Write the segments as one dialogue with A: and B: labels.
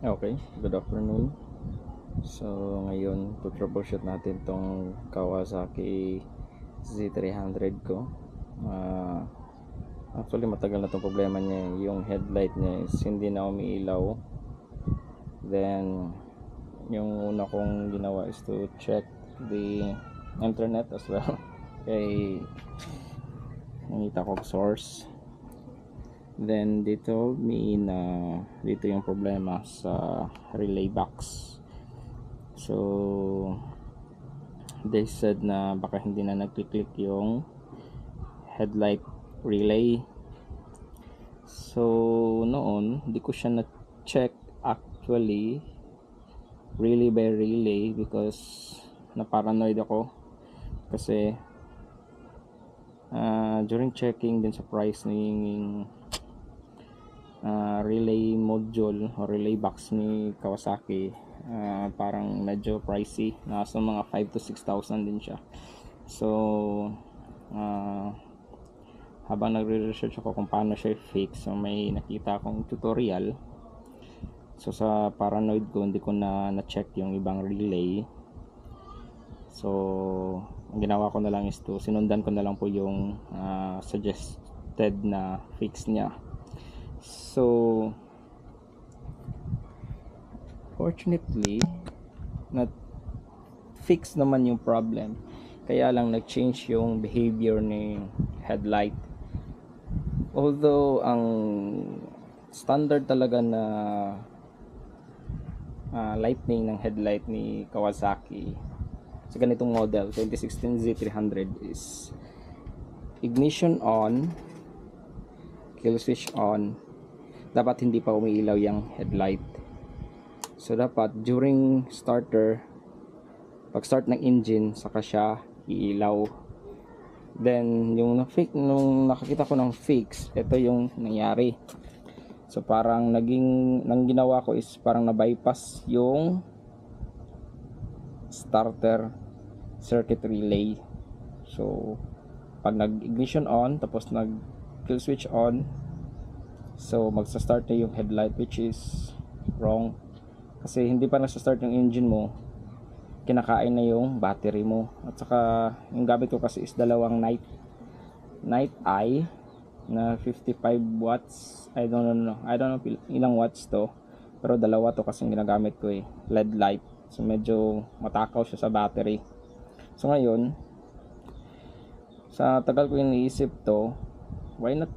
A: Okay, good afternoon. So, ngayon, troubleshoot natin tong Kawasaki Z300 ko. Actually, matagal na tong problema niya. Yung headlight niya is hindi na umiilaw. Then, yung una kong ginawa is to check the internet as well. Kay nakita ko source. Then they told me na dito yung problema sa relay box. So they said na baka hindi na nagkiklik yung headlight relay. So noon hindi ko siya na-check actually relay by relay because na-paranoid ako kasi during checking din sa price ng relay module o relay box ni Kawasaki, parang medyo pricey, nasa mga 5 to 6,000 din siya. So habang nagre-research ako kung paano siya fix, so may nakita akong tutorial. So sa paranoid ko, hindi ko na-check yung ibang relay. So ang ginawa ko na lang is to sinundan ko na lang po yung suggested na fix niya. So fortunately not fix naman yung problem, kaya lang nag-change yung behavior ni headlight. Although ang standard talaga na lightning ng headlight ni Kawasaki sa ganitong model 2016 Z300 is ignition on, kill switch on, dapat hindi pa umiilaw yung headlight. So dapat during starter, pag start ng engine, saka siya iilaw. Then yung nung nakakita ko ng fix, ito yung nangyari. So parang nang ginawa ko is parang na-bypass yung starter circuit relay. So pag nag-ignition on, tapos nag-kill switch on, so magsa-start na yung headlight, which is wrong. Kasi hindi pa nasa-start yung engine mo, kinakain na yung battery mo. At saka yung gamit ko kasi is dalawang night eye na 55 watts. I don't know ilang watts to, pero dalawa to kasi ginagamit ko LED light. So medyo matakaw siya sa battery. So ngayon, sa tagal ko yung iniisip to, why not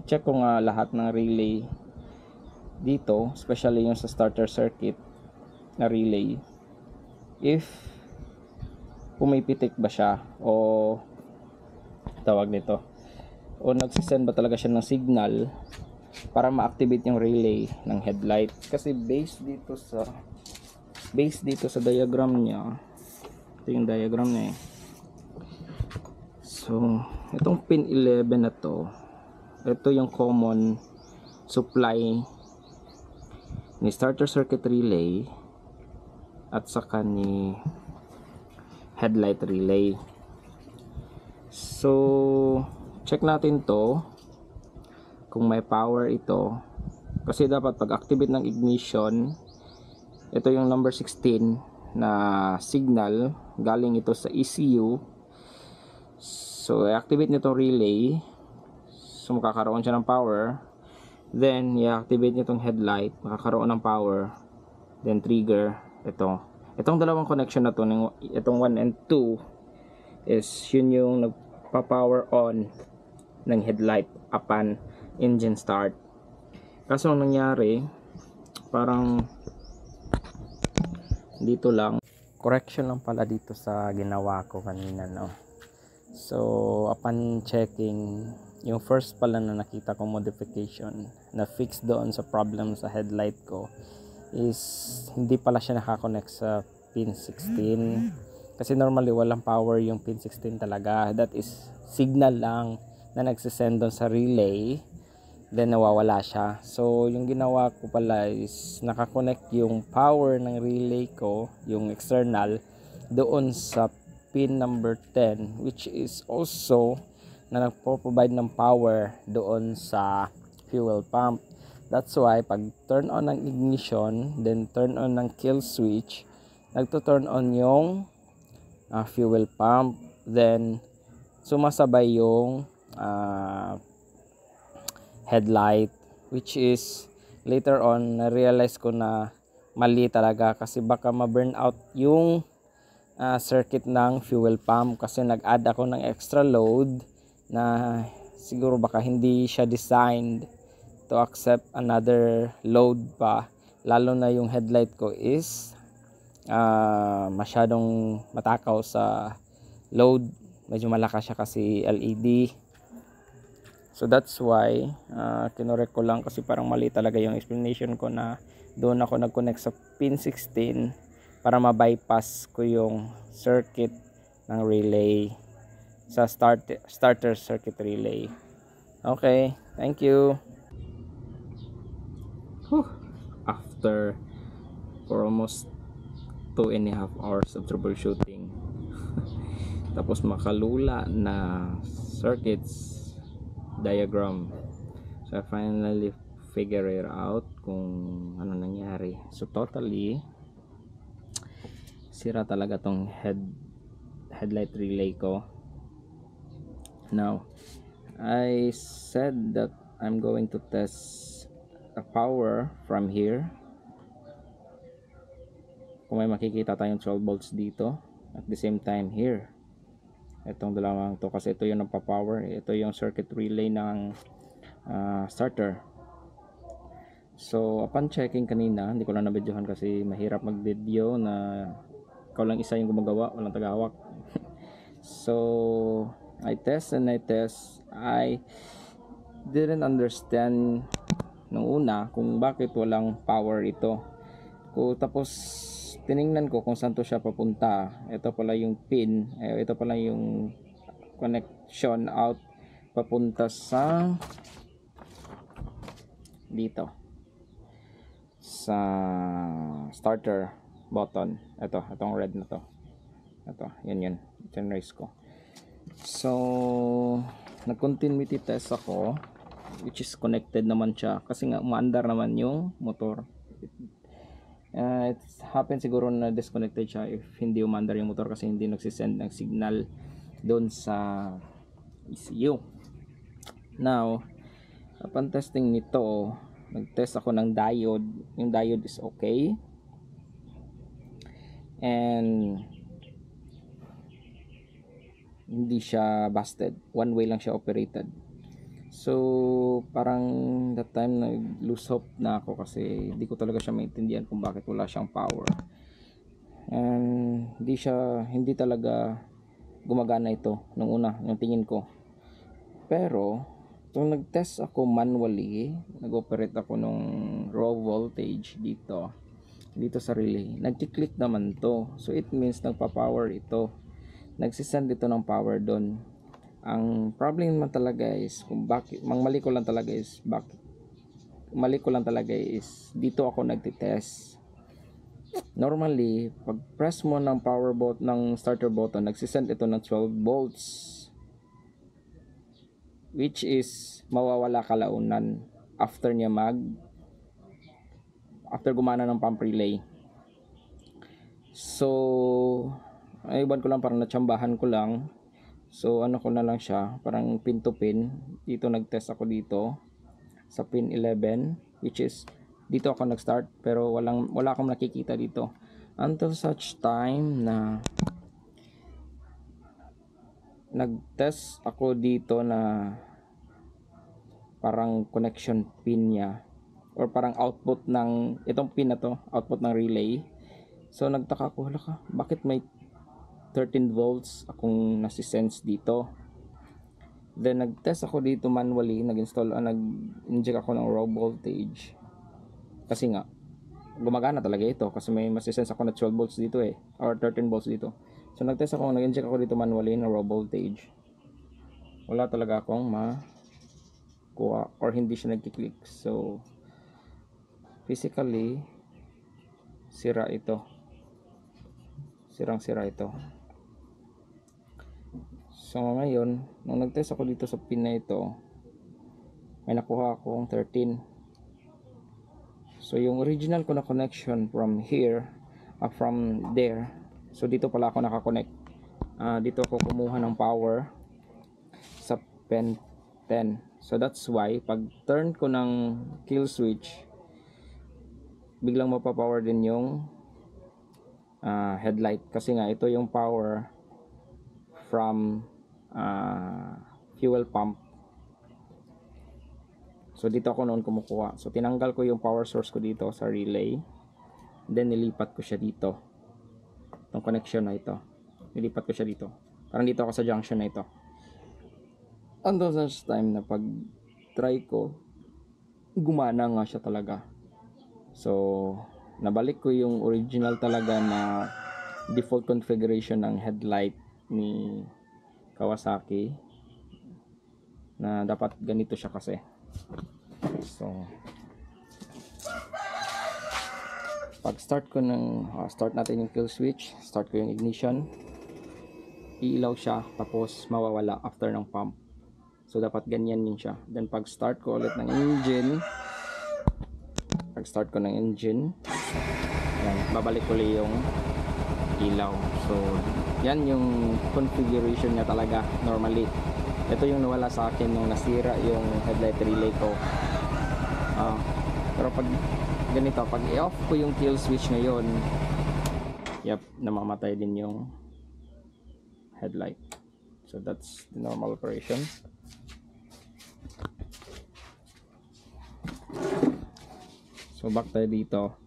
A: i-check ko nga lahat ng relay dito, especially yung sa starter circuit na relay, if pumipitik ba siya o tawag nito, o nagsisend ba talaga siya ng signal para ma-activate yung relay ng headlight. Kasi based dito sa diagram niya, ito yung diagram niya So itong pin 11 na to, ito yung common supply ni starter circuit relay at saka ni headlight relay. So check natin to kung may power ito, kasi dapat pag activate ng ignition, ito yung number 16 na signal, galing ito sa ECU. So i-activate nitong relay, so makakaroon siya ng power. Then i-activate nitong headlight, makakaroon ng power. Then trigger itong dalawang connection na to, itong 1 and 2 is yun yung nagpa-power on ng headlight upon engine start. Kaso ang nangyari, parang dito lang, correction lang pala dito sa ginawa ko kanina, no? So upon checking, yung first pala na nakita kong modification na fix doon sa problem sa headlight ko is hindi pala siya nakakonect sa pin 16, kasi normally walang power yung pin 16 talaga. That is signal lang na nagsisend doon sa relay, then nawawala siya. So yung ginawa ko pala is nakakonect yung power ng relay ko, yung external, doon sa pin number 10, which is also na nagpo-provide ng power doon sa fuel pump. That's why pag turn on ng ignition, then turn on ng kill switch, nagto-turn on yung fuel pump, then sumasabay yung headlight, which is later on na-realize ko na mali talaga kasi baka ma-burn out yung circuit ng fuel pump kasi nag-add ako ng extra load na siguro baka hindi siya designed to accept another load pa, lalo na yung headlight ko is masyadong matakaw sa load, medyo malakas siya kasi LED. So that's why kinorek ko lang kasi parang mali talaga yung explanation ko na doon ako nag-connect sa pin 16 para ma-bypass ko yung circuit ng relay sa starter circuit relay. Okay, thank you. After for almost 2.5 hours of troubleshooting tapos makalula na circuits diagram, so I finally figure it out kung ano nangyari. So totally sira talaga tong headlight relay ko. Now I said that I'm going to test a power from here. Kung may makikita tayong 12 volts dito, at the same time here, itong dalawang to, kasi ito yung nagpa-power, ito yung circuit relay ng starter. So upon checking kanina, hindi ko lang na-videohan kasi mahirap mag-video na ikaw lang isa yung gumagawa, walang tagahawak. So I test and I test. I didn't understand nung una kung bakit walang power ito. Tapos tiningnan ko kung saan to siya papunta. Ito pala yung pin, ito pala yung connection out papunta sa dito sa starter button. Itong red na to. Yan raise ko. So nag-continuity test ako, which is connected naman siya kasi nga umaandar naman yung motor. It happens siguro na disconnected siya if hindi umandar yung motor kasi hindi nagsisend ng signal doon sa ECU. Now upon testing nito, nag-test ako ng diode. Yung diode is okay and hindi siya busted, one way lang siya operated. So parang that time nag-lose hope na ako kasi hindi ko talaga siya maintindihan kung bakit wala siyang power, and hindi talaga gumagana ito nung una, yung tingin ko. Pero kung nag-test ako manually, nag-operate ako nung raw voltage dito sa relay, nag-click naman to. So it means nagpa-power ito, nagsisend dito ng power doon. Ang problem naman talaga is mali ko lang talaga is dito ako nagtitest. Normally pag press mo ng power button ng starter button, nagsisend ito ng 12 volts, which is mawawala kalaunan after gumana ng pump relay. So aywan ko lang, parang natsambahan ko lang. So ano ko na lang siya, parang pin to pin. Dito nag-test ako dito sa pin 11, which is dito ako nag-start, pero wala akong nakikita dito until such time na nag-test ako dito na parang connection pin niya, or parang output ng itong pin na to, output ng relay. So nagtaka ko, bakit may 13 volts akong nasi-sense dito. Then nag-test ako dito manually, nag-inject ako ng raw voltage kasi nga gumagana talaga ito kasi may masi-sense ako na 12 volts dito or 13 volts dito. So nag-inject ako dito manually ng raw voltage, wala talaga akong makuha or hindi siya nagki-click. So physically sirang-sira ito. So ngayon, nung nag-test ako dito sa pin na ito, may nakuha akong 13. So yung original ko na connection from here, from there, so dito pala ako nakakonect. Dito ako kumuha ng power sa pen 10. So that's why pag turn ko ng kill switch, biglang mapapower din yung headlight, kasi nga ito yung power from fuel pump. So dito ako noon kumukuha. So tinanggal ko yung power source ko dito sa relay, then nilipat ko siya dito, itong connection na ito, nilipat ko siya dito, parang dito ako sa junction na ito. And those time na pag try ko, gumana nga siya talaga. So nabalik ko yung original talaga na default configuration ng headlight ni Kawasaki, na dapat ganito siya kasi. So pag start ko ng start natin yung kill switch, start ko yung ignition, iilaw siya tapos mawawala after ng pump. So dapat ganyan yun siya. Then pag start ko ulit ng engine, yan, babalik ulit yung ilaw. So yan yung configuration niya talaga normally. Ito yung nawala sa akin nung nasira yung headlight relay ko. Pero pag ganito, pag i-off ko yung kill switch ngayon, namamatay din yung headlight. So that's the normal operation. So back tayo dito.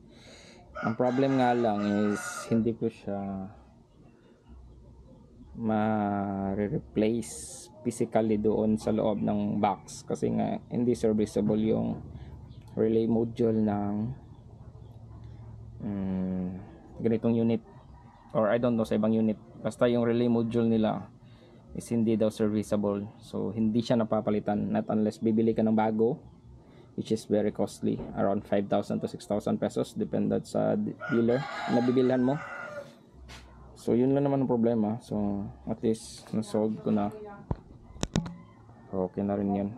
A: Ang problem nga lang is hindi ko siya ma-replace physically doon sa loob ng box, kasi nga hindi serviceable yung relay module ng ganitong unit, or I don't know sa ibang unit, basta yung relay module nila is hindi daw serviceable. So hindi siya napapalitan, not unless bibili ka ng bago, which is very costly, around 5,000 to 6,000 pesos depende sa dealer na bibilhan mo. So yun lang naman ang problema. So at least na-solve ko na. Okay na rin yun.